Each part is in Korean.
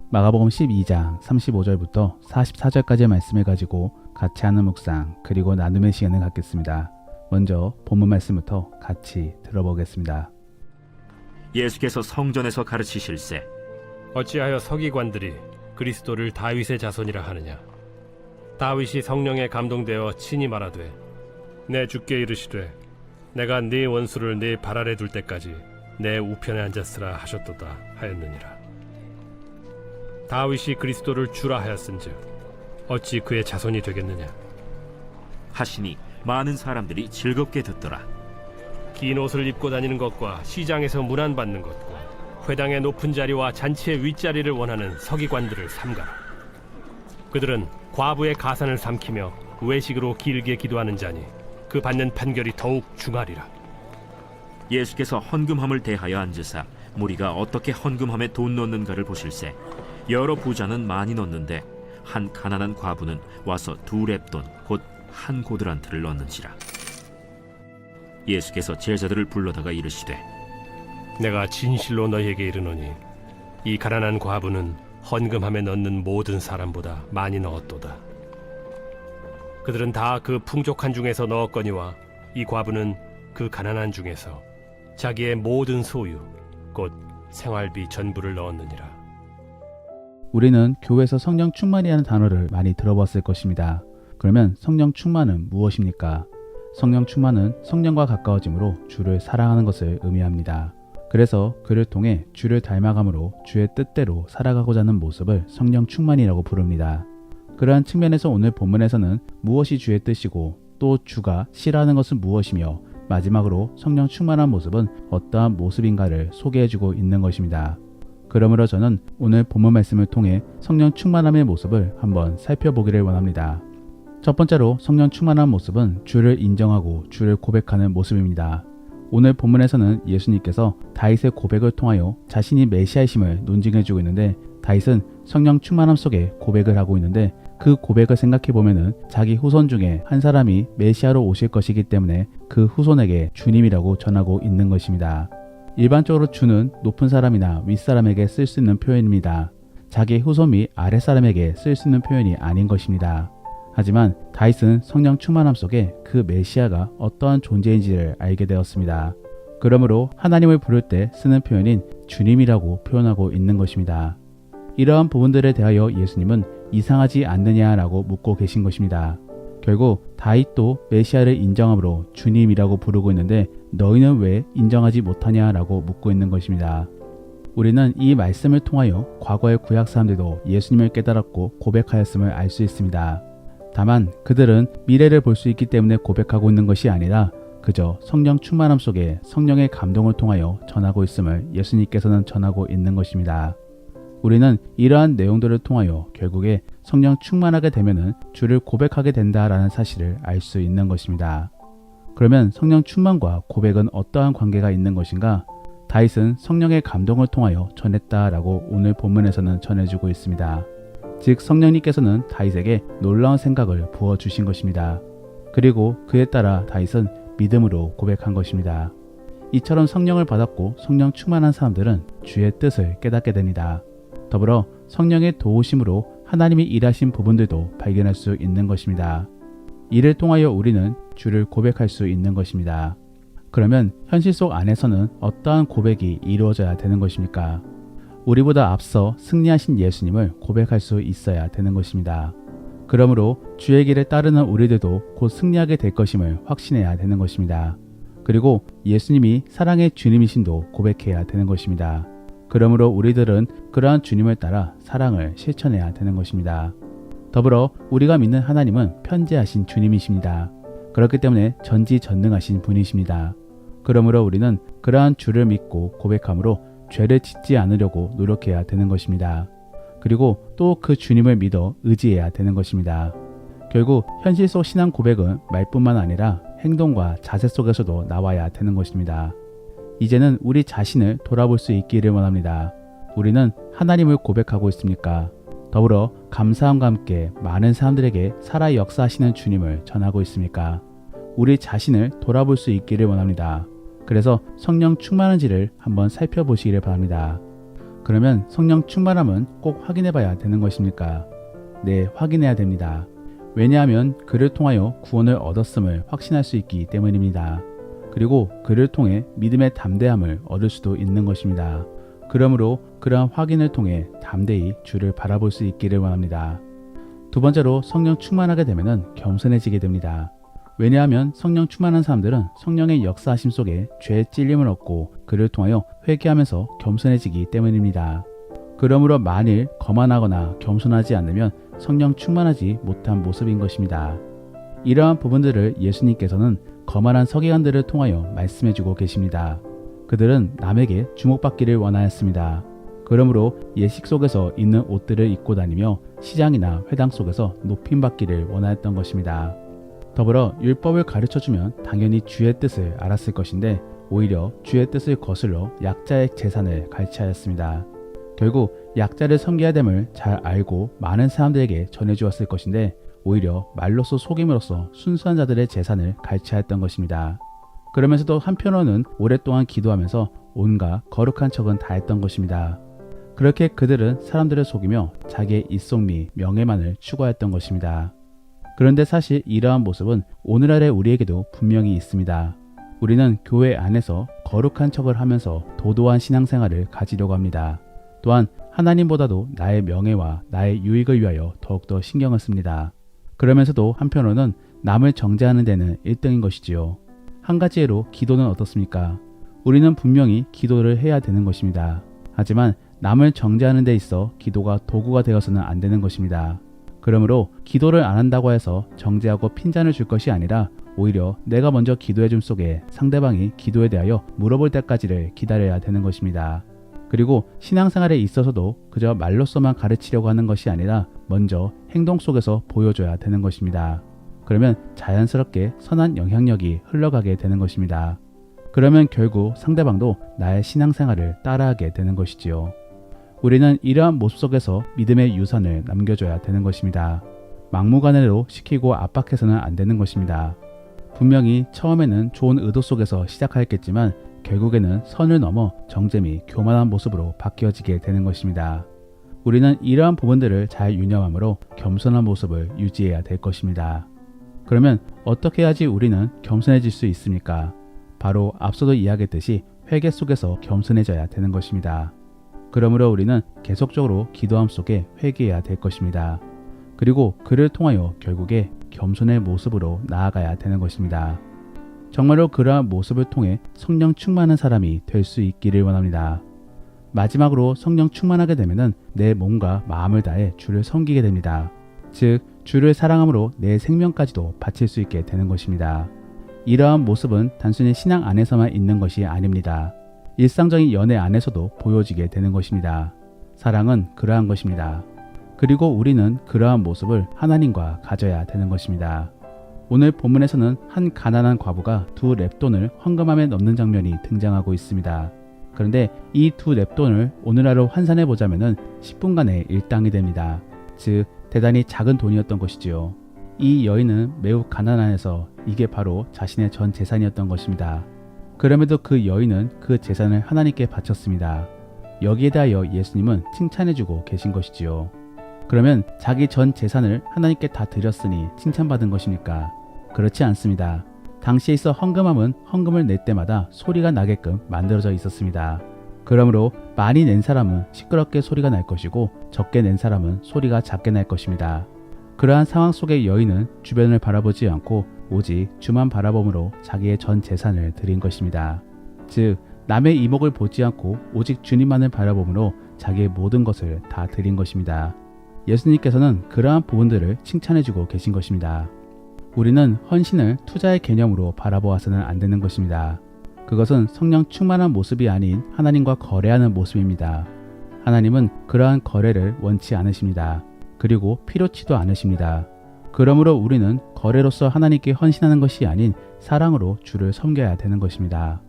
마가복음 12장 35절부터 44절까지의 말씀을 가지고 같이 하는 묵상 그리고 나눔의 시간을 갖겠습니다. 먼저 본문 말씀부터 같이 들어보겠습니다. 예수께서 성전에서 가르치실세 어찌하여 서기관들이 그리스도를 다윗의 자손이라 하느냐. 다윗이 성령에 감동되어 친히 말하되 내 주께 이르시되 내가 네 원수를 네 발 아래 둘 때까지 내 우편에 앉았으라 하셨도다 하였느니라. 다윗이 그리스도를 주라 하였은즉 어찌 그의 자손이 되겠느냐. 하시니 많은 사람들이 즐겁게 듣더라. 긴 옷을 입고 다니는 것과 시장에서 문안받는 것과 회당의 높은 자리와 잔치의 윗자리를 원하는 서기관들을 삼가라. 그들은 과부의 가산을 삼키며 외식으로 길게 기도하는 자니 그 받는 판결이 더욱 중하리라. 예수께서 헌금함을 대하여 앉으사 무리가 어떻게 헌금함에 돈 넣는가를 보실세 여러 부자는 많이 넣는데 한 가난한 과부는 와서 2렙돈 곧 한 고드란트를 넣는지라. 예수께서 제자들을 불러다가 이르시되 내가 진실로 너희에게 이르노니 이 가난한 과부는 헌금함에 넣는 모든 사람보다 많이 넣었도다. 그들은 다 그 풍족한 중에서 넣었거니와 이 과부는 그 가난한 중에서 자기의 모든 소유 곧 생활비 전부를 넣었느니라. 우리는 교회에서 성령 충만이라는 단어를 많이 들어봤을 것입니다. 그러면 성령 충만은 무엇입니까? 성령 충만은 성령과 가까워짐으로 주를 사랑하는 것을 의미합니다. 그래서 그를 통해 주를 닮아감으로 주의 뜻대로 살아가고자 하는 모습을 성령 충만이라고 부릅니다. 그러한 측면에서 오늘 본문에서는 무엇이 주의 뜻이고 또 주가 싫어하는 것은 무엇이며 마지막으로 성령 충만한 모습은 어떠한 모습인가를 소개해주고 있는 것입니다. 그러므로 저는 오늘 본문 말씀을 통해 성령 충만함의 모습을 한번 살펴보기를 원합니다. 첫 번째로 성령 충만한 모습은 주를 인정하고 주를 고백하는 모습입니다. 오늘 본문에서는 예수님께서 다윗의 고백을 통하여 자신이 메시아이심을 논증해주고 있는데 다윗은 성령 충만함 속에 고백을 하고 있는데 그 고백을 생각해보면 자기 후손 중에 한 사람이 메시아로 오실 것이기 때문에 그 후손에게 주님이라고 전하고 있는 것입니다. 일반적으로 주는 높은 사람이나 윗사람에게 쓸 수 있는 표현입니다. 자기 후손 및 아랫사람에게 쓸 수 있는 표현이 아닌 것입니다. 하지만 다윗은 성령 충만함 속에 그 메시아가 어떠한 존재인지를 알게 되었습니다. 그러므로 하나님을 부를 때 쓰는 표현인 주님이라고 표현하고 있는 것입니다. 이러한 부분들에 대하여 예수님은 이상하지 않느냐라고 묻고 계신 것입니다. 결국 다윗도 메시아를 인정함으로 주님이라고 부르고 있는데 너희는 왜 인정하지 못하냐라고 묻고 있는 것입니다. 우리는 이 말씀을 통하여 과거의 구약 사람들도 예수님을 깨달았고 고백하였음을 알 수 있습니다. 다만 그들은 미래를 볼 수 있기 때문에 고백하고 있는 것이 아니라 그저 성령 충만함 속에 성령의 감동을 통하여 전하고 있음을 예수님께서는 전하고 있는 것입니다. 우리는 이러한 내용들을 통하여 결국에 성령 충만하게 되면 주를 고백하게 된다라는 사실을 알 수 있는 것입니다. 그러면 성령 충만과 고백은 어떠한 관계가 있는 것인가? 다윗은 성령의 감동을 통하여 전했다라고 오늘 본문에서는 전해주고 있습니다. 즉 성령님께서는 다윗에게 놀라운 생각을 부어주신 것입니다. 그리고 그에 따라 다윗은 믿음으로 고백한 것입니다. 이처럼 성령을 받았고 성령 충만한 사람들은 주의 뜻을 깨닫게 됩니다. 더불어 성령의 도우심으로 하나님이 일하신 부분들도 발견할 수 있는 것입니다. 이를 통하여 우리는 주를 고백할 수 있는 것입니다. 그러면 현실 속 안에서는 어떠한 고백이 이루어져야 되는 것입니까? 우리보다 앞서 승리하신 예수님을 고백할 수 있어야 되는 것입니다. 그러므로 주의 길을 따르는 우리들도 곧 승리하게 될 것임을 확신해야 되는 것입니다. 그리고 예수님이 사랑의 주님이신도 고백해야 되는 것입니다. 그러므로 우리들은 그러한 주님을 따라 사랑을 실천해야 되는 것입니다. 더불어 우리가 믿는 하나님은 편재하신 주님이십니다. 그렇기 때문에 전지전능하신 분이십니다. 그러므로 우리는 그러한 주를 믿고 고백함으로 죄를 짓지 않으려고 노력해야 되는 것입니다. 그리고 또 그 주님을 믿어 의지해야 되는 것입니다. 결국 현실 속 신앙 고백은 말뿐만 아니라 행동과 자세 속에서도 나와야 되는 것입니다. 이제는 우리 자신을 돌아볼 수 있기를 원합니다. 우리는 하나님을 고백하고 있습니까? 더불어 감사함과 함께 많은 사람들에게 살아 역사하시는 주님을 전하고 있습니까? 우리 자신을 돌아볼 수 있기를 원합니다. 그래서 성령 충만한지를 한번 살펴보시기를 바랍니다. 그러면 성령 충만함은 꼭 확인해 봐야 되는 것입니까? 네, 확인해야 됩니다. 왜냐하면 그를 통하여 구원을 얻었음을 확신할 수 있기 때문입니다. 그리고 그를 통해 믿음의 담대함을 얻을 수도 있는 것입니다. 그러므로 그러한 확인을 통해 담대히 주를 바라볼 수 있기를 원합니다. 두 번째로 성령 충만하게 되면 겸손해지게 됩니다. 왜냐하면 성령 충만한 사람들은 성령의 역사하심 속에 죄의 찔림을 얻고 그를 통하여 회개하면서 겸손해지기 때문입니다. 그러므로 만일 거만하거나 겸손하지 않으면 성령 충만하지 못한 모습인 것입니다. 이러한 부분들을 예수님께서는 거만한 서기관들을 통하여 말씀해주고 계십니다. 그들은 남에게 주목받기를 원하였습니다. 그러므로 예식 속에서 입는 옷들을 입고 다니며 시장이나 회당 속에서 높임받기를 원하였던 것입니다. 더불어 율법을 가르쳐주면 당연히 주의 뜻을 알았을 것인데 오히려 주의 뜻을 거슬러 약자의 재산을 갈취하였습니다. 결국 약자를 섬겨야 됨을 잘 알고 많은 사람들에게 전해주었을 것인데 오히려 말로써 속임으로써 순수한 자들의 재산을 갈취하였던 것입니다. 그러면서도 한편으로는 오랫동안 기도하면서 온갖 거룩한 척은 다 했던 것입니다. 그렇게 그들은 사람들을 속이며 자기의 입속미, 명예만을 추구하였던 것입니다. 그런데 사실 이러한 모습은 오늘날의 우리에게도 분명히 있습니다. 우리는 교회 안에서 거룩한 척을 하면서 도도한 신앙생활을 가지려고 합니다. 또한 하나님보다도 나의 명예와 나의 유익을 위하여 더욱더 신경을 씁니다. 그러면서도 한편으로는 남을 정죄하는 데는 1등인 것이지요. 한 가지 예로 기도는 어떻습니까? 우리는 분명히 기도를 해야 되는 것입니다. 하지만 남을 정죄하는 데 있어 기도가 도구가 되어서는 안 되는 것입니다. 그러므로 기도를 안 한다고 해서 정죄하고 핀잔을 줄 것이 아니라 오히려 내가 먼저 기도해 줌 속에 상대방이 기도에 대하여 물어볼 때까지를 기다려야 되는 것입니다. 그리고 신앙생활에 있어서도 그저 말로서만 가르치려고 하는 것이 아니라 먼저 행동 속에서 보여줘야 되는 것입니다. 그러면 자연스럽게 선한 영향력이 흘러가게 되는 것입니다. 그러면 결국 상대방도 나의 신앙생활을 따라하게 되는 것이지요. 우리는 이러한 모습 속에서 믿음의 유산을 남겨줘야 되는 것입니다. 막무가내로 시키고 압박해서는 안 되는 것입니다. 분명히 처음에는 좋은 의도 속에서 시작하였겠지만 결국에는 선을 넘어 정죄 교만한 모습으로 바뀌어지게 되는 것입니다. 우리는 이러한 부분들을 잘 유념함으로 겸손한 모습을 유지해야 될 것입니다. 그러면 어떻게 해야지 우리는 겸손해질 수 있습니까? 바로 앞서도 이야기했듯이 회개 속에서 겸손해져야 되는 것입니다. 그러므로 우리는 계속적으로 기도함 속에 회개해야 될 것입니다. 그리고 그를 통하여 결국에 겸손의 모습으로 나아가야 되는 것입니다. 정말로 그러한 모습을 통해 성령 충만한 사람이 될 수 있기를 원합니다. 마지막으로 성령 충만하게 되면 내 몸과 마음을 다해 주를 섬기게 됩니다. 즉 주를 사랑함으로 내 생명까지도 바칠 수 있게 되는 것입니다. 이러한 모습은 단순히 신앙 안에서만 있는 것이 아닙니다. 일상적인 연애 안에서도 보여지게 되는 것입니다. 사랑은 그러한 것입니다. 그리고 우리는 그러한 모습을 하나님과 가져야 되는 것입니다. 오늘 본문에서는 한 가난한 과부가 2 렙돈을 헌금함에 넣는 장면이 등장하고 있습니다. 그런데 이 2 렙돈을 오늘날로 환산해 보자면 10분간의 일당이 됩니다. 즉 대단히 작은 돈이었던 것이지요. 이 여인은 매우 가난해서 이게 바로 자신의 전 재산이었던 것입니다. 그럼에도 그 여인은 그 재산을 하나님께 바쳤습니다. 여기에 대하여 예수님은 칭찬해주고 계신 것이지요. 그러면 자기 전 재산을 하나님께 다 드렸으니 칭찬받은 것입니까? 그렇지 않습니다. 당시에 있어 헌금함은 헌금을 낼 때마다 소리가 나게끔 만들어져 있었습니다. 그러므로 많이 낸 사람은 시끄럽게 소리가 날 것이고 적게 낸 사람은 소리가 작게 날 것입니다. 그러한 상황 속의 여인은 주변을 바라보지 않고 오직 주만 바라봄으로 자기의 전 재산을 드린 것입니다. 즉 남의 이목을 보지 않고 오직 주님만을 바라봄으로 자기의 모든 것을 다 드린 것입니다. 예수님께서는 그러한 부분들을 칭찬해주고 계신 것입니다. 우리는 헌신을 투자의 개념으로 바라보아서는 안 되는 것입니다. 그것은 성령 충만한 모습이 아닌 하나님과 거래하는 모습입니다. 하나님은 그러한 거래를 원치 않으십니다. 그리고 필요치도 않으십니다. 그러므로 우리는 거래로서 하나님께 헌신하는 것이 아닌 사랑으로 주를 섬겨야 되는 것입니다.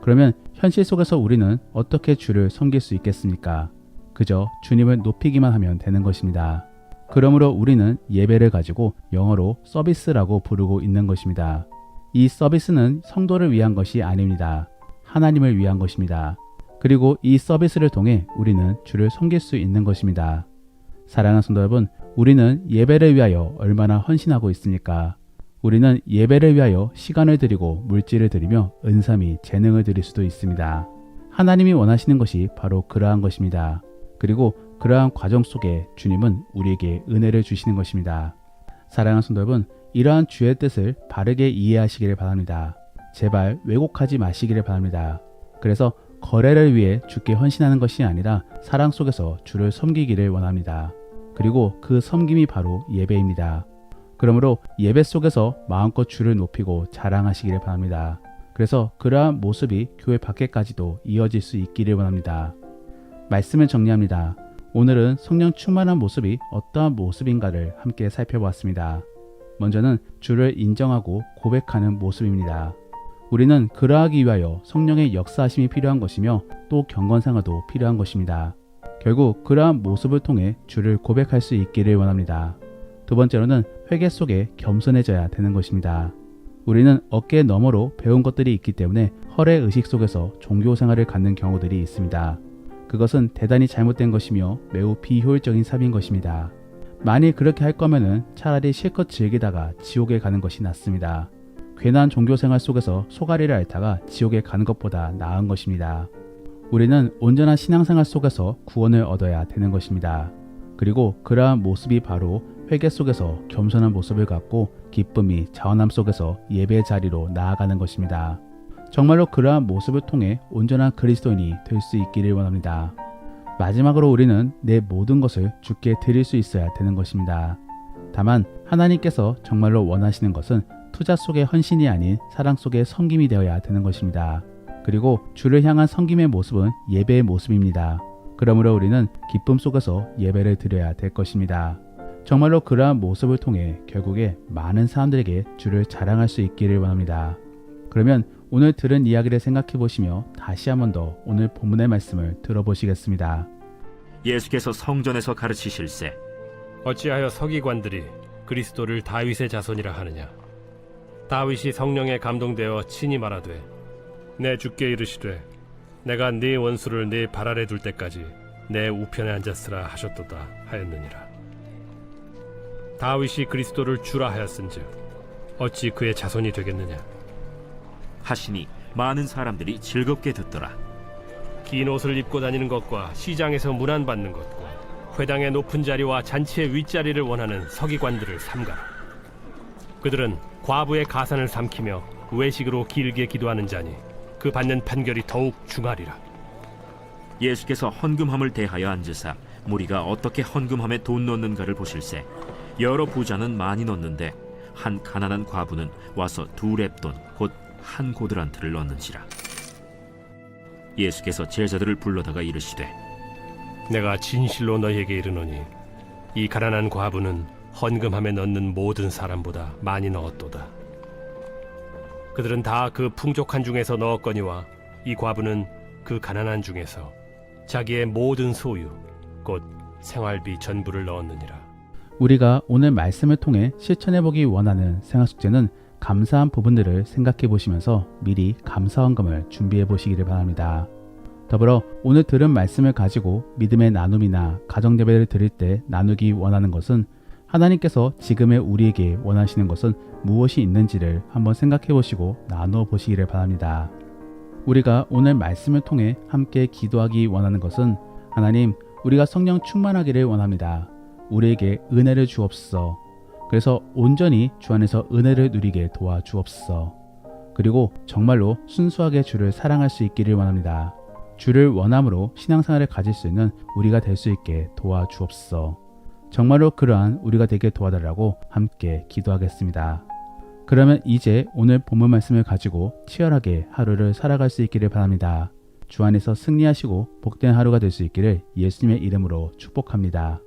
그러면 현실 속에서 우리는 어떻게 주를 섬길 수 있겠습니까? 그저 주님을 높이기만 하면 되는 것입니다. 그러므로 우리는 예배를 가지고 영어로 서비스라고 부르고 있는 것입니다. 이 서비스는 성도를 위한 것이 아닙니다. 하나님을 위한 것입니다. 그리고 이 서비스를 통해 우리는 주를 섬길 수 있는 것입니다. 사랑하는 성도 여러분, 우리는 예배를 위하여 얼마나 헌신하고 있습니까? 우리는 예배를 위하여 시간을 드리고 물질을 드리며 은사 및 재능을 드릴 수도 있습니다. 하나님이 원하시는 것이 바로 그러한 것입니다. 그리고 그러한 과정 속에 주님은 우리에게 은혜를 주시는 것입니다. 사랑하는 성도 여러분, 이러한 주의 뜻을 바르게 이해하시기를 바랍니다. 제발 왜곡하지 마시기를 바랍니다. 그래서 거래를 위해 주께 헌신하는 것이 아니라 사랑 속에서 주를 섬기기를 원합니다. 그리고 그 섬김이 바로 예배입니다. 그러므로 예배 속에서 마음껏 주를 높이고 자랑하시기를 바랍니다. 그래서 그러한 모습이 교회 밖에까지도 이어질 수 있기를 원합니다. 말씀을 정리합니다. 오늘은 성령 충만한 모습이 어떠한 모습인가를 함께 살펴보았습니다. 먼저는 주를 인정하고 고백하는 모습입니다. 우리는 그러하기 위하여 성령의 역사하심이 필요한 것이며 또 경건상화도 필요한 것입니다. 결국 그러한 모습을 통해 주를 고백할 수 있기를 원합니다. 두 번째로는 회개 속에 겸손해져야 되는 것입니다. 우리는 어깨 너머로 배운 것들이 있기 때문에 헐의 의식 속에서 종교생활을 갖는 경우들이 있습니다. 그것은 대단히 잘못된 것이며 매우 비효율적인 삶인 것입니다. 만일 그렇게 할 거면은 차라리 실컷 즐기다가 지옥에 가는 것이 낫습니다. 괜한 종교생활 속에서 소가리를 앓다가 지옥에 가는 것보다 나은 것입니다. 우리는 온전한 신앙생활 속에서 구원을 얻어야 되는 것입니다. 그리고 그러한 모습이 바로 회개 속에서 겸손한 모습을 갖고 기쁨이 자원함 속에서 예배 자리로 나아가는 것입니다. 정말로 그러한 모습을 통해 온전한 그리스도인이 될 수 있기를 원합니다. 마지막으로 우리는 내 모든 것을 주께 드릴 수 있어야 되는 것입니다. 다만 하나님께서 정말로 원하시는 것은 투자 속의 헌신이 아닌 사랑 속의 섬김이 되어야 되는 것입니다. 그리고 주를 향한 섬김의 모습은 예배의 모습입니다. 그러므로 우리는 기쁨 속에서 예배를 드려야 될 것입니다. 정말로 그러한 모습을 통해 결국에 많은 사람들에게 주를 자랑할 수 있기를 원합니다. 그러면 오늘 들은 이야기를 생각해 보시며 다시 한 번 더 오늘 본문의 말씀을 들어보시겠습니다. 예수께서 성전에서 가르치실세 어찌하여 서기관들이 그리스도를 다윗의 자손이라 하느냐? 다윗이 성령에 감동되어 친히 말하되 내 주께 이르시되 내가 네 원수를 네 발 아래 둘 때까지 내 우편에 앉았으라 하셨도다 하였느니라. 다윗이 그리스도를 주라 하였은즉 어찌 그의 자손이 되겠느냐? 하시니 많은 사람들이 즐겁게 듣더라. 긴 옷을 입고 다니는 것과 시장에서 문안받는 것과 회당의 높은 자리와 잔치의 윗자리를 원하는 서기관들을 삼가라. 그들은 과부의 가산을 삼키며 외식으로 길게 기도하는 자니 그 받는 판결이 더욱 중하리라. 예수께서 헌금함을 대하여 앉으사 무리가 어떻게 헌금함에 돈 넣는가를 보실세 여러 부자는 많이 넣는데 한 가난한 과부는 와서 2렙돈 곧 한 고드란트를 넣는지라. 예수께서 제자들을 불러다가 이르시되 내가 진실로 너희에게 이르노니 이 가난한 과부는 헌금함에 넣는 모든 사람보다 많이 넣었도다. 그들은 다 그 풍족한 중에서 넣었거니와 이 과부는 그 가난한 중에서 자기의 모든 소유 곧 생활비 전부를 넣었느니라. 우리가 오늘 말씀을 통해 실천해보기 원하는 생활숙제는 감사한 부분들을 생각해 보시면서 미리 감사헌금을 준비해 보시기를 바랍니다. 더불어 오늘 들은 말씀을 가지고 믿음의 나눔이나 가정예배를 드릴 때 나누기 원하는 것은 하나님께서 지금의 우리에게 원하시는 것은 무엇이 있는지를 한번 생각해 보시고 나누어 보시기를 바랍니다. 우리가 오늘 말씀을 통해 함께 기도하기 원하는 것은 하나님, 우리가 성령 충만하기를 원합니다. 우리에게 은혜를 주옵소서. 그래서 온전히 주 안에서 은혜를 누리게 도와주옵소서. 그리고 정말로 순수하게 주를 사랑할 수 있기를 원합니다. 주를 원함으로 신앙생활을 가질 수 있는 우리가 될 수 있게 도와주옵소서. 정말로 그러한 우리가 되게 도와달라고 함께 기도하겠습니다. 그러면 이제 오늘 본문 말씀을 가지고 치열하게 하루를 살아갈 수 있기를 바랍니다. 주 안에서 승리하시고 복된 하루가 될 수 있기를 예수님의 이름으로 축복합니다.